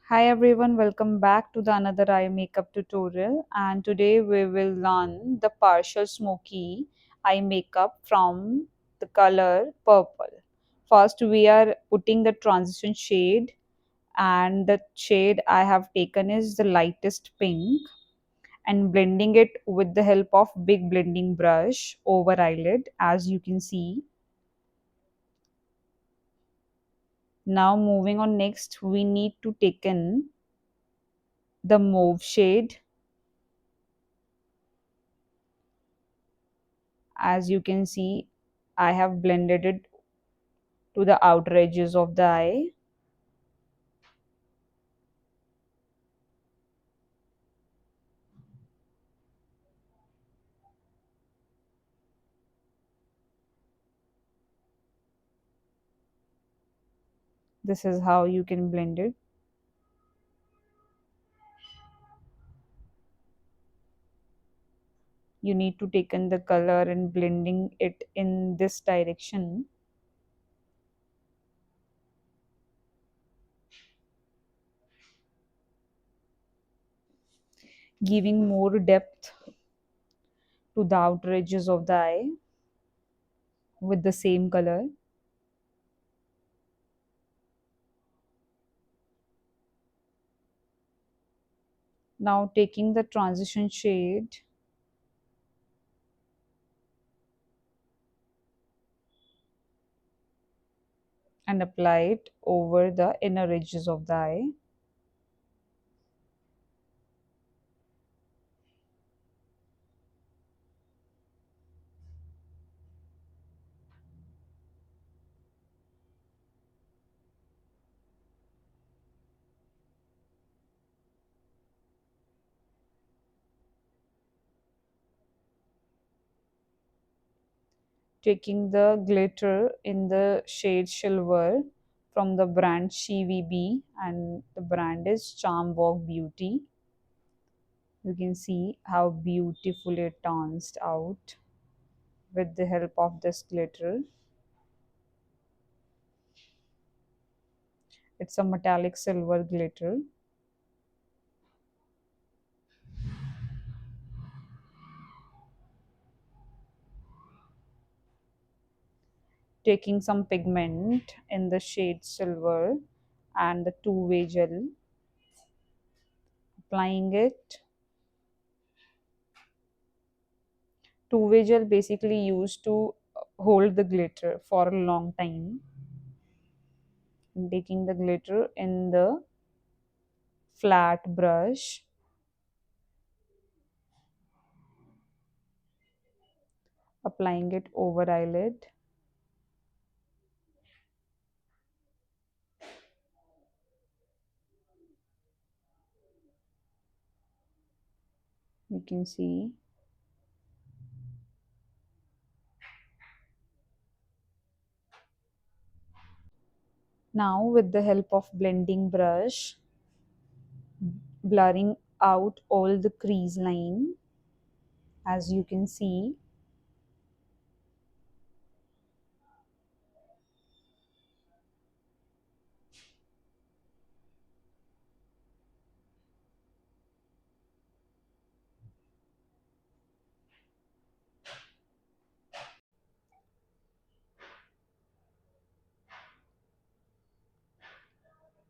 Hi everyone, welcome back to the another eye makeup tutorial, and today we will learn the partial smoky eye makeup from the color purple. First we are putting the transition shade, and the shade I have taken is the lightest pink, and blending it with the help of big blending brush over eyelid, as you can see. Now moving on, next we need to take in the mauve shade. As you can see, I have blended it to the outer edges of the eye. This is how you can blend it. You need to take in the color and blending it in this direction, giving more depth to the outer edges of the eye with the same color. Now taking the transition shade and apply it over the inner edges of the eye. Taking the glitter in the shade Silver from the brand CVB, and the brand is Charm Walk Beauty. You can see how beautifully it turns out with the help of this glitter. It's a metallic silver glitter. Taking some pigment in the shade Silver and the two-way gel, applying it. Two-way gel basically used to hold the glitter for a long time. And taking the glitter in the flat brush, applying it over eyelid. You can see. Now with the help of blending brush, blurring out all the crease line, as you can see.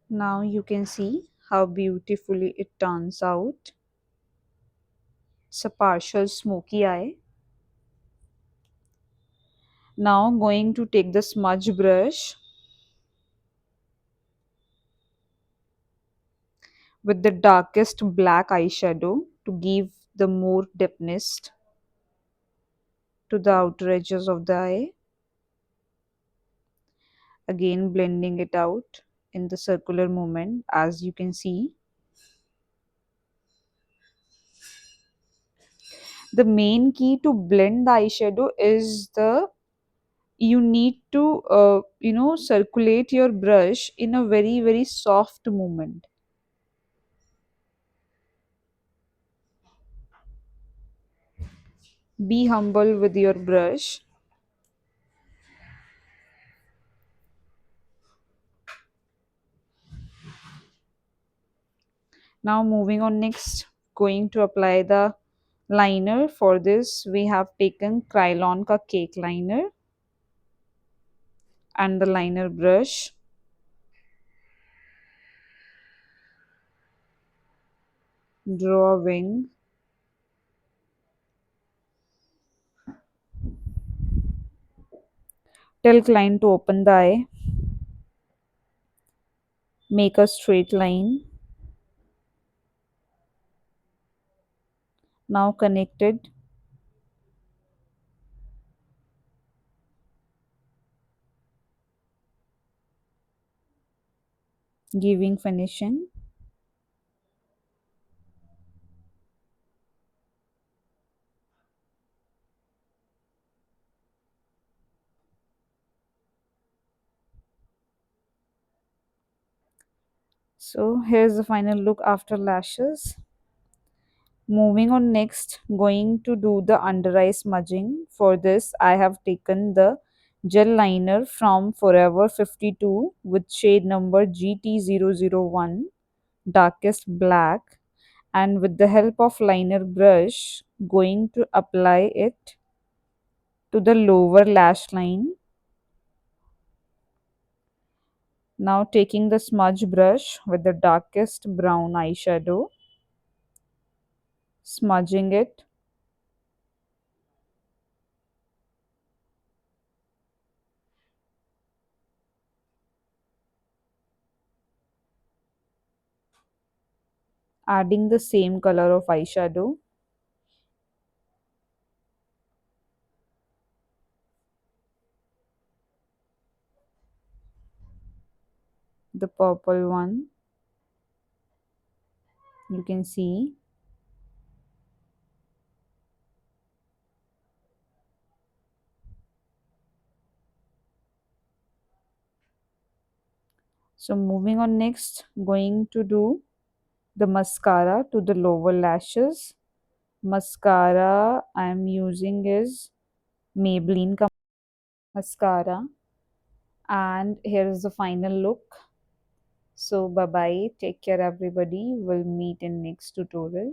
Now you can see how beautifully it turns out. It's a partial smoky eye. Now going to take the smudge brush with the darkest black eyeshadow to give the more deepness to the outer edges of the eye. Again blending it out in the circular movement, as you can see. The main key to blend the eyeshadow is the you need to circulate your brush in a very soft movement. Be humble with your brush. Now moving on next, going to apply the liner. For this we have taken Kryolan ka cake liner and the liner brush. Draw a wing. Tell client to open the eye. Make a straight line. Now connected. Giving finishing. So here's the final look after lashes. Moving on next, going to do the under eye smudging. For this, I have taken the gel liner from Forever 52 with shade number GT001, darkest black, and with the help of liner brush, going to apply it to the lower lash line. Now taking the smudge brush with the darkest brown eyeshadow, smudging it, adding the same color of eyeshadow, the purple one, you can see. So moving on next, going to do the mascara to the lower lashes. Mascara I am using is Maybelline mascara, and here is the final look. So bye bye, take care everybody, we'll meet in next tutorial.